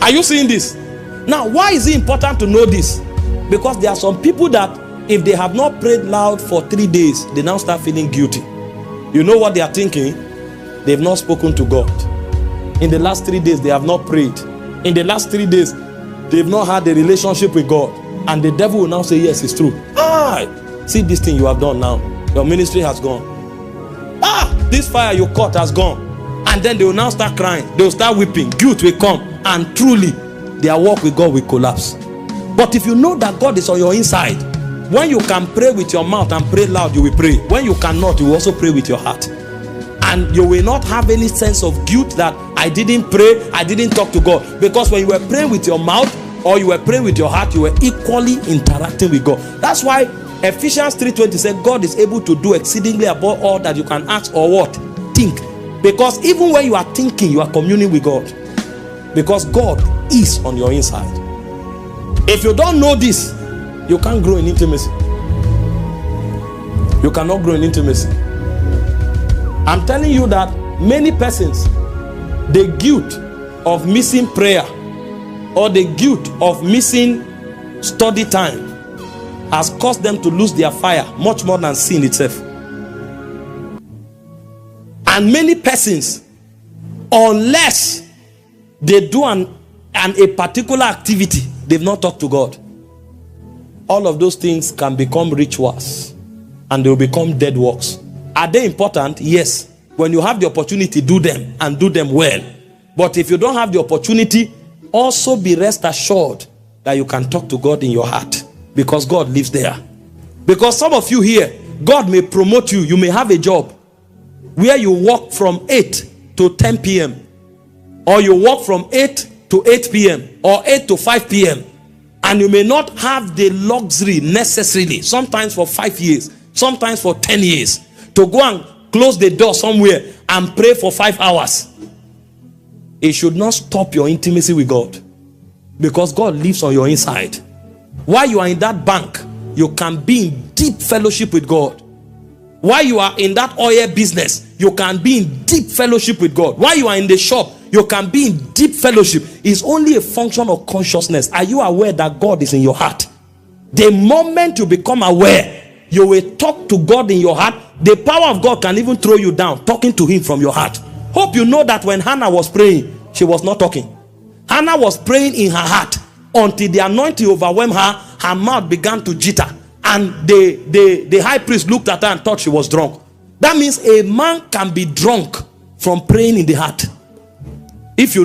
Are you seeing this? Now, why is it important to know this? Because there are some people that if they have not prayed loud for 3 days, they now start feeling guilty. You know what they are thinking? They've not spoken to God. In the last 3 days, they have not prayed. In the last 3 days, they've not had a relationship with God. And the devil will now say, yes, it's true. See this thing you have done now. Your ministry has gone. This fire you caught has gone. And then they will now start crying. They will start weeping. Guilt will come. And truly, their walk with God will collapse. But if you know that God is on your inside, when you can pray with your mouth and pray loud, you will pray. When you cannot, you will also pray with your heart. And you will not have any sense of guilt that I didn't pray, I didn't talk to God. Because when you were praying with your mouth or you were praying with your heart, you were equally interacting with God. That's why Ephesians 3:20 said God is able to do exceedingly above all that you can ask or what? Think. Because even when you are thinking, you are communing with God. Because God is on your inside. If you don't know this, you can't grow in intimacy. You cannot grow in intimacy. I'm telling you that many persons, the guilt of missing prayer or the guilt of missing study time has caused them to lose their fire much more than sin itself. And many persons, unless they do a particular activity, they've not talked to God. All of those things can become rituals and they will become dead works. Are they important? Yes. When you have the opportunity, do them and do them well. But if you don't have the opportunity, also be rest assured that you can talk to God in your heart, because God lives there. Because some of you here, God may promote you. You may have a job where you work from 8 to 10 p.m. or you work from 8 to 8 p.m. or 8 to 5 p.m. and you may not have the luxury necessarily, sometimes for 5 years, sometimes for 10 years, to go and close the door somewhere and pray for 5 hours. It should not stop your intimacy with God, because God lives on your inside. While you are in that bank, you can be in deep fellowship with God. While you are in that oil business, you can be in deep fellowship with God. While you are in the shop, you can be in deep fellowship. It's only a function of consciousness. Are you aware that God is in your heart? The moment you become aware, you will talk to God in your heart. The power of God can even throw you down, talking to him from your heart. Hope you know that when Hannah was praying, she was not talking. Hannah was praying in her heart until the anointing overwhelmed her. Her mouth began to jitter. And the high priest looked at her and thought she was drunk. That means a man can be drunk from praying in the heart. If you know